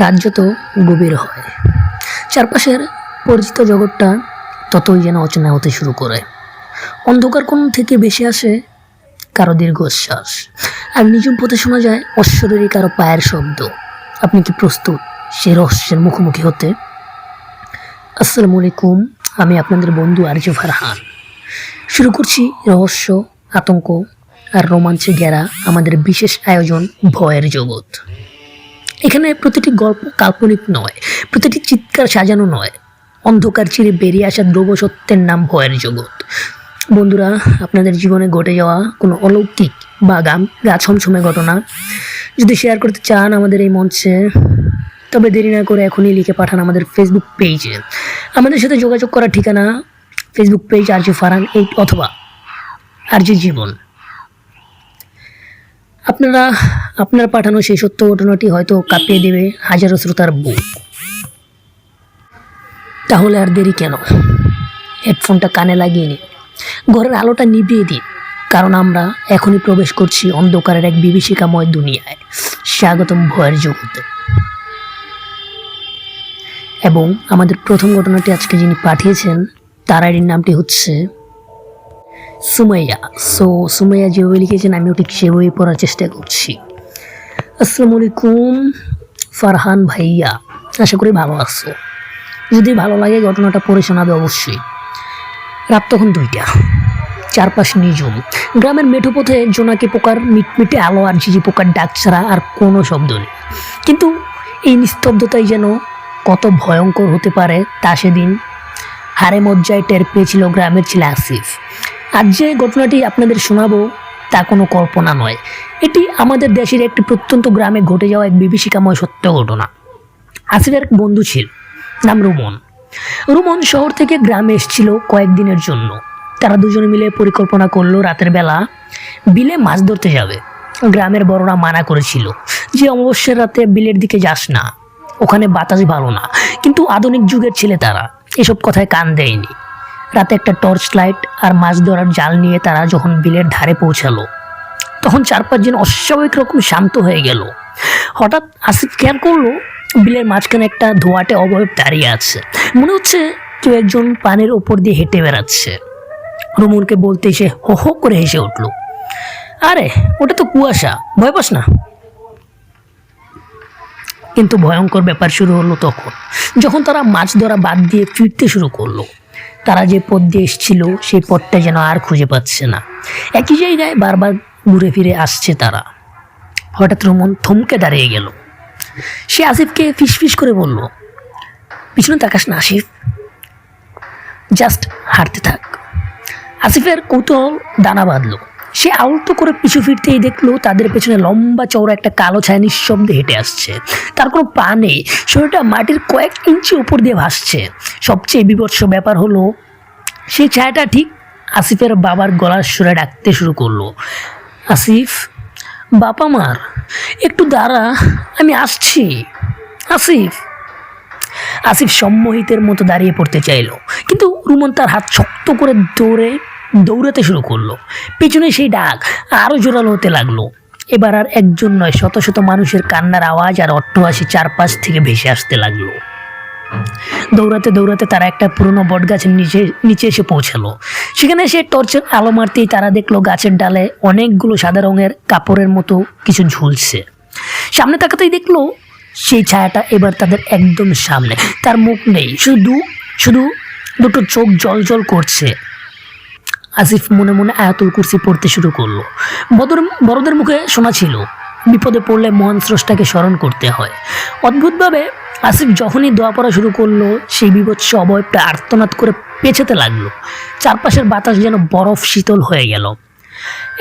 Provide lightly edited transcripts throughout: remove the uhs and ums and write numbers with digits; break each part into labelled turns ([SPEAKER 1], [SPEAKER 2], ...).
[SPEAKER 1] রাত যত গভীর হয়, চারপাশের পরিচিত জগৎটা ততই যেন অচেনা হতে শুরু করে। অন্ধকার কোণ থেকে ভেসে আসে কারো দীর্ঘশ্বাস, আর নিঝুম পথে শোনা যায় অশ্বরেরই কারো পায়ের শব্দ। আপনি কি প্রস্তুত সে রহস্যের মুখোমুখি হতে? আসসালামু আলাইকুম, আমি আপনাদের বন্ধু আরজু ফারহান। শুরু করছি রহস্য, আতঙ্ক আর রোমাঞ্চে ঘেরা আমাদের বিশেষ আয়োজন ভয়ের জগৎ। এখানে প্রতিটি গল্প কাল্পনিক নয়, প্রতিটি চিৎকার সাজানো নয়, অন্ধকার চিরে বেরিয়ে আসা ধ্রুব সত্যের নাম ভয়ের জগৎ। বন্ধুরা, আপনাদের জীবনে ঘটে যাওয়া কোনো অলৌকিক বা গা ছমছমে ঘটনা যদি শেয়ার করতে চান আমাদের এই মঞ্চে, তবে দেরি না করে এখনই লিখে পাঠান আমাদের ফেসবুক পেজে। আমাদের সাথে যোগাযোগ করার ঠিকানা ফেসবুক পেজ আরজু ফারহান 8 অথবা আরজু জীবন। আপনার পাঠানো সেই সত্য ঘটনাটি হয়তো কাঁপিয়ে দেবে হাজারো শ্রোতার বুক। তাহলে আর দেরি কেন? হেডফোনটা কানে লাগিয়ে নিন, ঘরের আলোটা নিভিয়ে দিন, কারণ আমরা এখনই প্রবেশ করছি অন্ধকারের এক বিভীষিকাময় দুনিয়ায়। স্বাগতম ভয়ের জগতে। এবং আমাদের প্রথম ঘটনাটি আজকে যিনি পাঠিয়েছেন তার আইডির নামটি হচ্ছে সুমাইয়া। সুমাইয়া যেভাবে লিখেছেন আমিও ঠিক সেভাবেই পড়ার চেষ্টা করছি। আসসালামু আলাইকুম ফারহান ভাইয়া, আশা করি ভালো আছো। যদি ভালো লাগে ঘটনাটা পড়ে শোনাবে অবশ্যই। রাত তখন 2টা, চারপাশ নিঝুম। গ্রামের মেঠো পথে জোনাকি পোকার মিটমিটে আলো আর ঝিঝি পোকার ডাক ছাড়া আর কোনো শব্দ নেই। কিন্তু এই নিস্তব্ধতাই যেন কত ভয়ঙ্কর হতে পারে তা সেদিন হারে মজ্জায় টের পেয়েছিল গ্রামের ছেলে আসিফ। আজ যে ঘটনাটি আপনাদের শোনাবো তা কোনো কল্পনা নয়, এটি আমাদের দেশের একটি প্রত্যন্ত গ্রামে ঘটে যাওয়া এক বিভীষিকাময় সত্য ঘটনা। আসিফের এক বন্ধু ছিল, নাম রুমন। রুমন শহর থেকে গ্রামে এসেছিল কয়েকদিনের জন্য। তারা দুজনে মিলে পরিকল্পনা করলো রাতের বেলা বিলে মাছ ধরতে যাবে। গ্রামের বড়রা মানা করেছিল যে অমাবস্যার রাতে বিলের দিকে যাস না, ওখানে বাতাস ভালো না। কিন্তু আধুনিক যুগের ছেলে তারা এসব কথায় কান দেয়নি। রাতে একটা টর্চ লাইট আর মাছ ধরার জাল নিয়ে তারা যখন বিলের ধারে পৌঁছালো, তখন 4-5 জন অস্বাভাবিক রকম শান্ত হয়ে গেল। হঠাৎ আসিফ খেয়াল করলো বিলের মাঝখানে একটা ধোঁয়াটে অবয়ব দাঁড়িয়ে আছে। মনে হচ্ছে কেউ একজন পানির ওপর দিয়ে হেঁটে বেড়াচ্ছে। রুমনকে বলতে এসে হো হো করে হেসে উঠল, আরে ওটা তো কুয়াশা, ভয় পাস না। কিন্তু ভয়ঙ্কর ব্যাপার শুরু হলো তখন, যখন তারা মাছ ধরা বাদ দিয়ে ফিরতে শুরু করলো। তারা যে পথ দিয়ে এসেছিল সেই পথটা যেন আর খুঁজে পাচ্ছে না, একই জায়গায় বারবার ঘুরে ফিরে আসছে তারা। হঠাৎ রুমন থমকে দাঁড়িয়ে গেল। সে আসিফকে ফিসফিস করে বলল, পিছনে তাকাস না আসিফ, জাস্ট হাঁটতে থাক। আসিফের কৌতূহল দানা বাঁধলো। সে আউলতো করে পিছু ফিরতেই দেখলো তাদের পেছনে লম্বা চওড়া একটা কালো ছায়া নিঃশব্দে হেঁটে আসছে। তার কোনো পা নেই, শরীরটা মাটির কয়েক ইঞ্চি উপর দিয়ে ভাসছে। সবচেয়ে বিভৎস ব্যাপার হলো সেই ছায়াটা ঠিক আসিফের বাবার গলার সুরে ডাকতে শুরু করলো, আসিফ, বাবা মার, একটু দাঁড়া, আমি আসছি আসিফ। আসিফ সম্মোহিতের মতো দাঁড়িয়ে পড়তে চাইল, কিন্তু রুমন তার হাত শক্ত করে দৌড়াতে শুরু করলো। পিছনে সেই ডাক আরও জোরালো হতে লাগলো। এবার আর একজন নয়, শত শত মানুষের কান্নার আওয়াজ আর অট্টহাসি চারপাশ থেকে ভেসে আসতে লাগলো। দৌড়াতে দৌড়াতে তারা একটা পুরনো বট গাছের নিচে এসে পৌঁছালো। সেখানে এসে টর্চের আলো মারতেই তারা দেখলো গাছের ডালে অনেকগুলো সাদা রঙের কাপড়ের মতো কিছু ঝুলছে। সামনে তাকাতেই দেখলো সেই ছায়াটা এবার তাদের একদম সামনে। তার মুখ নেই, শুধু দুটো চোখ জল জল করছে। আসিফ মনে মনে আয়াতুল কুরসি পড়তে শুরু করলো। বড়দের মুখে শোনা ছিল, বিপদে পড়লে মহান স্রষ্টাকে স্মরণ করতে হয়। অদ্ভুতভাবে আসিফ যখনই দোয়া পড়া শুরু করলো, সেই বিভৎস অবয়বটা আর্তনাদ করে পেছাতে লাগলো। চারপাশের বাতাস যেন বরফ শীতল হয়ে গেল।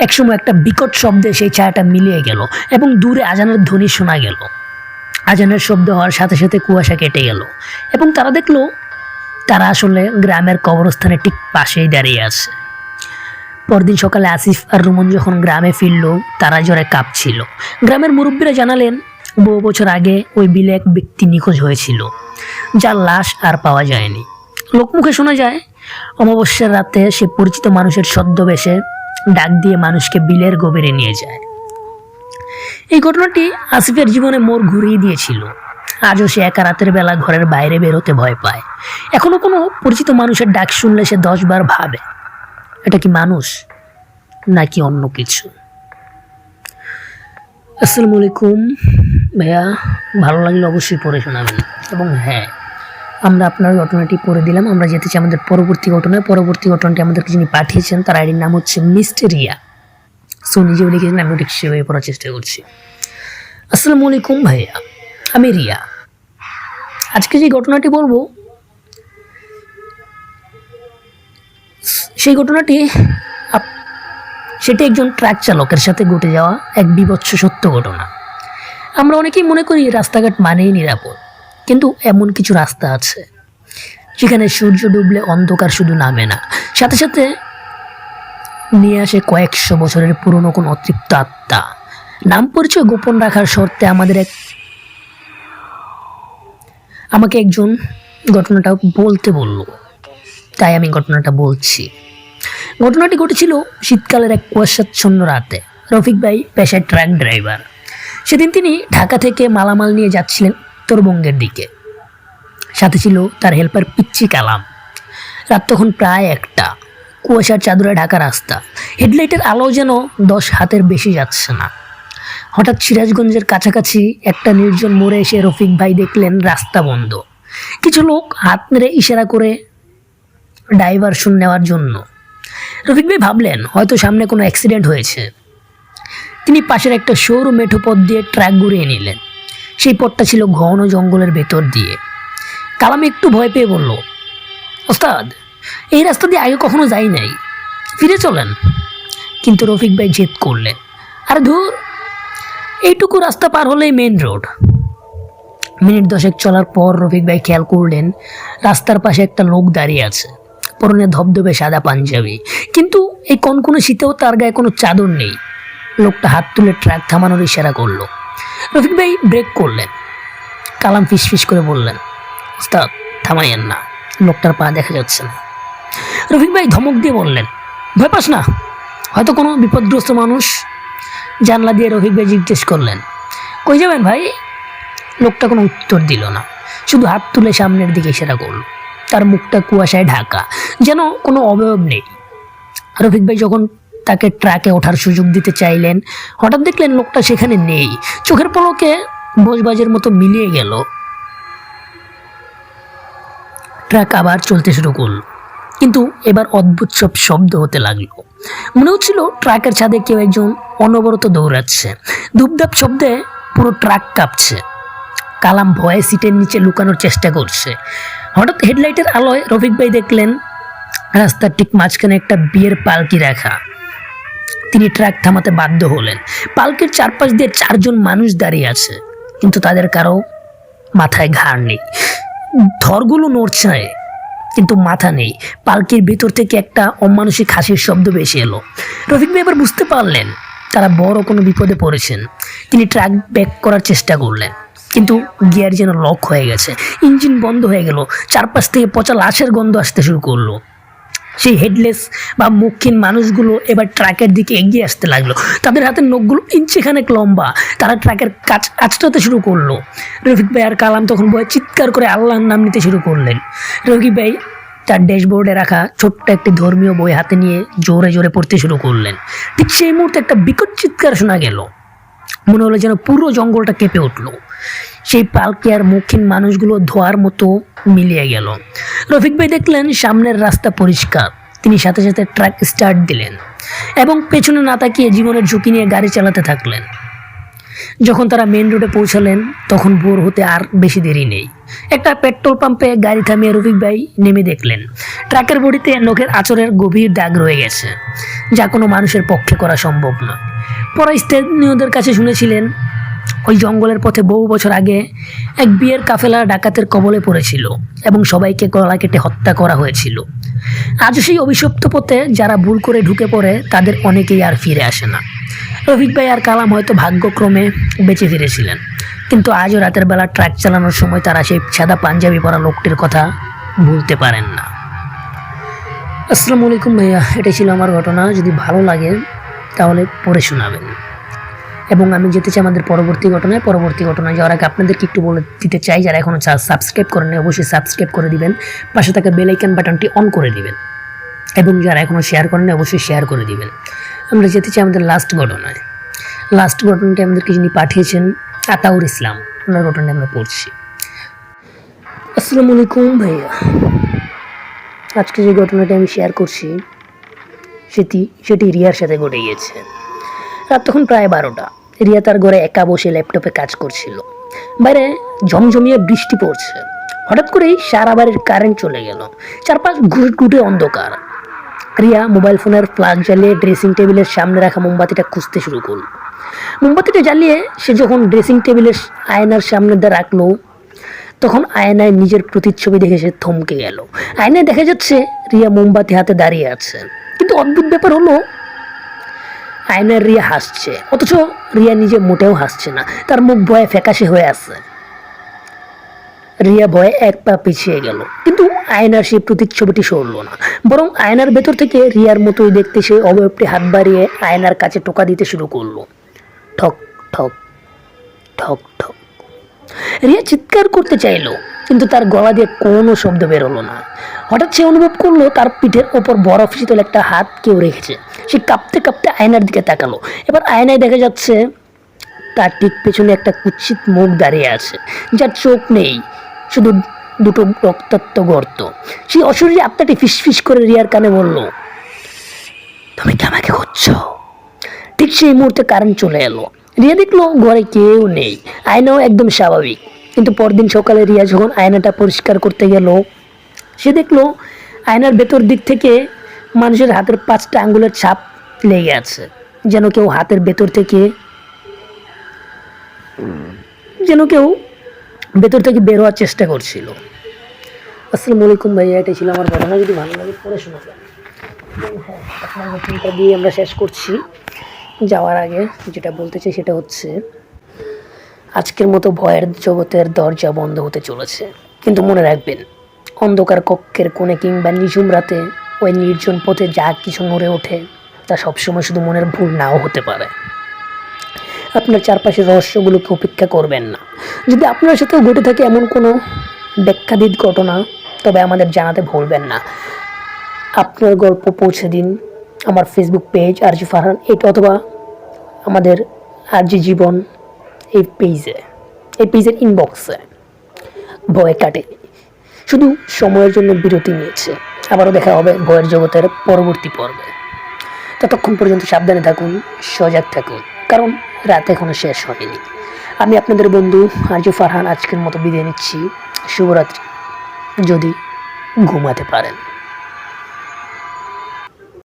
[SPEAKER 1] একসময় একটা বিকট শব্দে সেই ছায়াটা মিলিয়ে গেল এবং দূরে আজানের ধ্বনি শোনা গেল। আজানের শব্দ হওয়ার সাথে সাথে কুয়াশা কেটে গেল এবং তারা দেখলো তারা আসলে গ্রামের কবরস্থানের ঠিক পাশেই দাঁড়িয়ে আছে। পরদিন সকালে আসিফ আর রুমন যখন গ্রামে ফিরল, তারা জ্বরে কাঁপছিল। গ্রামের মুরব্বীরা জানালেন বহু বছর আগে ওই বিলে এক ব্যক্তি নিখোঁজ হয়েছিল, যার লাশ আর পাওয়া যায়নি। লোকমুখে শোনা যায় অমাবস্যার রাতে সে পরিচিত মানুষের ছদ্মবেশে ডাক দিয়ে মানুষকে বিলের গভীরে নিয়ে যায়। এই ঘটনাটি আসিফের জীবনে মোড় ঘুরিয়ে দিয়েছিল। আজও সে একা রাতের বেলা ঘরের বাইরে বেরোতে ভয় পায়। এখনো কোনো পরিচিত মানুষের ডাক শুনলে সে 10 বার ভাবে, এটা কি মানুষ নাকি অন্য কিছু। আসসালামু আলাইকুম ভাইয়া, ভালো লাগলে অবশ্যই পড়ে শোনাবেন। এবং হ্যাঁ, আমরা আপনার ঘটনাটি পড়ে দিলাম। আমরা যেতে চাই আমাদের পরবর্তী ঘটনায়। পরবর্তী ঘটনাটি আমাদেরকে যিনি পাঠিয়েছেন তার আইডির নাম হচ্ছে মিস্টেরিয়া। সো নিজেও লিখেছেন, আমি ঠিক সেভাবে পড়ার চেষ্টা করছি। আসসালামু আলাইকুম ভাইয়া, আমি রিয়া। আজকে যে ঘটনাটি বলবো সেই ঘটনাটি সেটি একজন ট্রাক চালকের সাথে ঘটে যাওয়া এক বীভৎস সত্য ঘটনা। আমরা অনেকেই মনে করি রাস্তাঘাট মানেই নিরাপদ, কিন্তু এমন কিছু রাস্তা আছে যেখানে সূর্য ডুবলে অন্ধকার শুধু নামে না, সাথে সাথে নিয়ে আসে কয়েকশো বছরের পুরনো কোন অতৃপ্ত আত্মা। নাম পরিচয় গোপন রাখার শর্তে আমাকে একজন ঘটনাটা বলতে বলল, তাই আমি ঘটনাটা বলছি। ঘটনাটি ঘটেছিল শীতকালের এক কুয়াশাচ্ছন্ন রাতে। রফিক ভাই পেশায় ট্রাক ড্রাইভার। সেদিন তিনি ঢাকা থেকে মালামাল নিয়ে যাচ্ছিলেন উত্তরবঙ্গের দিকে। সাথে ছিল তার হেল্পার পিচ্চি কালাম। রাত তখন প্রায় 1টা। কুয়াশার চাদরে ঢাকা রাস্তা, হেডলাইটের আলো যেন 10 হাতের বেশি যাচ্ছে না। হঠাৎ সিরাজগঞ্জের কাছাকাছি একটা নির্জন মোড়ে এসে রফিক ভাই দেখলেন রাস্তা বন্ধ। কিছু লোক হাত নেড়ে ইশারা করে ডাইভারশন নেওয়ার জন্য। রফিক ভাই ভাবলেন হয়তো সামনে কোনো অ্যাক্সিডেন্ট হয়েছে। তিনি পাশের একটা সরু মেঠো পথ দিয়ে ট্রাক ঘুরিয়ে নিলেন। সেই পথটা ছিল ঘন জঙ্গলের ভেতর দিয়ে। কালাম একটু ভয় পেয়ে বলল, ওস্তাদ, এই রাস্তা দিয়ে আগে কখনো যাই নাই, ফিরে চলেন। কিন্তু রফিক ভাই জেদ করলেন, আরে ধুর, এইটুকু রাস্তা পার হলেই মেন রোড। মিনিট 10 চলার পর রফিক ভাই খেয়াল করলেন রাস্তার পাশে একটা লোক দাঁড়িয়ে আছে, পরনে ধবধবে সাদা পাঞ্জাবি, কিন্তু এই কনকনে শীতেও তার গায়ে কোনো চাদর নেই। লোকটা হাত তুলে ট্রাক থামানোর ইশারা করলো। রফিক ভাই ব্রেক করলেন। কালাম ফিসফিস করে বললেন, ওস্তাদ থামাইয়েন না, লোকটার পা দেখা যাচ্ছে না। রফিক ভাই ধমক দিয়ে বললেন, ভয় পাস না, হয়তো কোনো বিপদগ্রস্ত মানুষ। জানলা দিয়ে রফিক ভাই জিজ্ঞেস করলেন, কই যাবেন ভাই? লোকটা কোনো উত্তর দিল না, শুধু হাত তুলে সামনের দিকে ইশারা করলো। তার মুখটা কুয়াশায় ঢাকা, যেন কোনো অবয়ব নেই। রফিক ভাই যখন তাকে ট্রাকে ওঠার সুযোগ দিতে চাইলেন, হঠাৎ দেখলেন লোকটা সেখানে নেই। চোখের পলকে বজবাজের মতো মিলিয়ে গেল। ট্রাক আবার চলতে শুরু করল, কিন্তু এবার অদ্ভুত সব শব্দ হতে লাগলো। মনে হচ্ছিল ট্রাকের ছাদে কেউ একজন অনবরত দৌড়াচ্ছে। ধূপধাপ শব্দে পুরো ট্রাক কাঁপছে। কালাম ভয়ে সিটের নিচে লুকানোর চেষ্টা করছে। হঠাৎ হেডলাইটের আলোয় রফিক ভাই দেখলেন রাস্তার ঠিক মাঝখানে একটা বিয়ের পালকি রাখা। তিনি ট্রাক থামাতে বাধ্য হলেন। পালকির চারপাশ দিয়ে 4 জন মানুষ দাঁড়িয়ে আছে, কিন্তু তাদের কারো মাথায় ঘাড় নেই। ধরগুলো নড়ছে কিন্তু মাথা নেই। পালকির ভিতর থেকে একটা অমানুষিক হাসির শব্দ ভেসে এলো। রফিক ভাই এবার বুঝতে পারলেন তারা বড় কোনো বিপদে পড়েছেন। তিনি ট্রাক ব্যাক করার চেষ্টা করলেন, কিন্তু গিয়ার যেন লক হয়ে গেছে। ইঞ্জিন বন্ধ হয়ে গেল। চারপাশ থেকে পচা লাশের গন্ধ আসতে শুরু করলো। সেই হেডলেস বা মুখহীন মানুষগুলো এবার ট্রাকের দিকে এগিয়ে আসতে লাগলো। তাদের হাতের নখগুলো ইঞ্চিখানেক লম্বা। তারা ট্রাকের কাজ আঁচড়াতে শুরু করলো। রফিক ভাই আর কালাম তখন ভয়ে চিৎকার করে আল্লাহর নাম নিতে শুরু করলেন। রফিক ভাই তার ড্যাশবোর্ডে রাখা ছোট্ট একটি ধর্মীয় বই হাতে নিয়ে জোরে জোরে পড়তে শুরু করলেন। ঠিক সেই মুহূর্তে একটা বিকট চিৎকার শোনা গেল। মনে হলো যেন পুরো জঙ্গলটা কেঁপে উঠলো। সেই পালকি আর মুখহীন মানুষগুলো ধোয়ার মতো মিলিয়ে গেল। রফিক ভাই দেখলেন সামনের রাস্তা পরিষ্কার। তিনি সাথে সাথে ট্রাক স্টার্ট দিলেন এবং পেছনে না তাকিয়ে জীবনের ঝুঁকি নিয়ে গাড়ি চালাতে থাকলেন। যখন তারা মেন রোডে পৌঁছালেন তখন ভোর হতে আর বেশি দেরি নেই। একটা পেট্রোল পাম্পে গাড়ি থামিয়ে রফিক ভাই নেমে দেখলেন ট্রাকের বডিতে নখের আঁচড়ের গভীর দাগ রয়ে গেছে, যা কোনো মানুষের পক্ষে করা সম্ভব নয়। পরে স্থানীয়দের কাছে শুনেছিলেন ওই জঙ্গলের পথে বহু বছর আগে এক বিয়ের কাফেলা ডাকাতের কবলে পড়েছিল এবং সবাইকে গলা কেটে হত্যা করা হয়েছিল। আজও সেই অভিশপ্ত পথে যারা ভুল করে ঢুকে পড়ে তাদের অনেকেই আর ফিরে আসে না। রফিক ভাই আর কালাম হয়তো ভাগ্যক্রমে বেঁচে ফিরেছিলেন, কিন্তু আজও রাতের বেলা ট্রাক চালানোর সময় তারা সেই সাদা পাঞ্জাবি পরা লোকটির কথা ভুলতে পারেন না। আসসালামু আলাইকুম ভাইয়া, এটাই ছিল আমার ঘটনা। যদি ভালো লাগে তাহলে পড়ে শোনাবেন। এবং আমি যেতে চাই আমাদের পরবর্তী ঘটনায় যাওয়ার আগে আপনাদেরকে একটু বলে দিতে চাই, যারা এখনও সাবস্ক্রাইব করেন অবশ্যই সাবস্ক্রাইব করে দিবেন, পাশে থাকা বেল আইকন বাটনটি অন করে দিবেন এবং যারা এখনও শেয়ার করেন অবশ্যই শেয়ার করে দিবেন। আমরা যেতে চাই আমাদের লাস্ট ঘটনাটি আমাদেরকে যিনি পাঠিয়েছেন আতাউর ইসলাম, ওনার ঘটনাটি আমরা পড়ছি। আসসালামু আলাইকুম ভাইয়া, আজকে যে ঘটনাটি আমি শেয়ার করছি সেটি রিয়ার সাথে ঘটে গিয়েছে। রাত তখন প্রায় 12টা। রিয়া তার ঘরে একা বসে ল্যাপটপে কাজ করছিল। বাইরে ঝমঝমিয়ে বৃষ্টি পড়ছে। হঠাৎ করেই সারা বাড়ির কারেন্ট চলে গেল। চারপাশ ঘুটঘুটে অন্ধকার। রিয়া মোবাইল ফোনের প্লাগ জ্বালিয়ে ড্রেসিং টেবিলের সামনে রাখা মোমবাতিটা খুঁজতে শুরু করল। মোমবাতিটা জ্বালিয়ে সে যখন ড্রেসিং টেবিলের আয়নার সামনে দিয়ে রাখলো, তখন আয়নায় নিজের প্রতিচ্ছবি দেখে সে থমকে গেল। আয়নায় দেখা যাচ্ছে রিয়া মোমবাতি হাতে দাঁড়িয়ে আছে, কিন্তু অদ্ভুত ব্যাপার হলো আয়নার রিয়া হাসছে, অথচ রিয়া নিজে মোটেও হাসছে না। তার মুখ ভয়ে ফ্যাকাশে হয়ে আছে। রিয়া ভয়ে এক পা পিছিয়ে গেল, কিন্তু আয়নার সেই প্রতিচ্ছবিটি সরল না, বরং আয়নার ভেতর থেকে রিয়ার মতোই দেখতে সেই অবয়বটি হাত বাড়িয়ে আয়নার কাছে টোকা দিতে শুরু করলো। ঠক ঠক ঠক ঠক। রিয়া চিৎকার করতে চাইলো, কিন্তু তার গলা দিয়ে কোনো শব্দ বেরোলো না। হঠাৎ সে অনুভব করলো তার পিঠের ওপর বরফ শীতল একটা হাত কেউ রেখেছে। সে কাঁপতে কাঁপতে আয়নার দিকে তাকালো। এবার আয়নায় দেখা যাচ্ছে তার ঠিক পেছনে একটা কুৎসিত মুখ দাঁড়িয়ে আছে, যার চোখ নেই, শুধু দুটো রক্তাক্ত গর্ত। সেই অশরীরী আত্মাটি ফিসফিস করে রিয়ার কানে বলল, তুমি কি আমাকে খুঁজছো? ঠিক সেই মুহূর্তে কারেন্ট চলে এলো। রিয়া দেখলো ঘরে কেউ নেই, আয়নাও একদম স্বাভাবিক। কিন্তু পরদিন সকালে রিয়া যখন আয়নাটা পরিষ্কার করতে গেল, সে দেখলো আয়নার ভেতর দিক থেকে মানুষের হাতের 5টা আঙ্গুলের ছাপ লেগে আছে, যেন কেউ ভেতর থেকে বের হওয়ার চেষ্টা করছিল। আসসালামু আলাইকুম ভাইয়া, এটাই ছিল আমার ঘটনা। যদি ভালো লাগে পড়ে শোনাবেন। হ্যাঁ, আপনার ঘটনাটা দিয়ে আমরা শেষ করছি। যাওয়ার আগে যেটা বলতে চাই সেটা হচ্ছে, আজকের মতো ভয়ের জগতের দরজা বন্ধ হতে চলেছে, কিন্তু মনে রাখবেন, অন্ধকার কক্ষের কোণে কিংবা নিঝুম রাতে ওই নির্জন পথে যা কিছু নড়ে ওঠে তা সবসময় শুধু মনের ভুল নাও হতে পারে। আপনার চারপাশের রহস্যগুলোকে উপেক্ষা করবেন না। যদি আপনার সাথেও ঘটে থাকে এমন কোনো ব্যাখ্যাতীত ঘটনা, তবে আমাদের জানাতে ভুলবেন না। আপনার গল্প পৌঁছে দিন আমার ফেসবুক পেজ আরজি ফারহান অথবা আমাদের আরজি জীবন এই পেজের ইনবক্সে। ভয় কাটে, শুধু সময়ের জন্য বিরতি নিয়েছে। আবারও দেখা হবে ভয়ের জগতের পরবর্তী পর্বে। ততক্ষণ পর্যন্ত সাবধানে থাকুন, সজাগ থাকুন, কারণ রাত এখনো শেষ হয়নি। আমি আপনাদের বন্ধু আরজি ফারহান আজকের মতো বিদায় নিচ্ছি। শুভরাত্রি, যদি ঘুমাতে পারেন।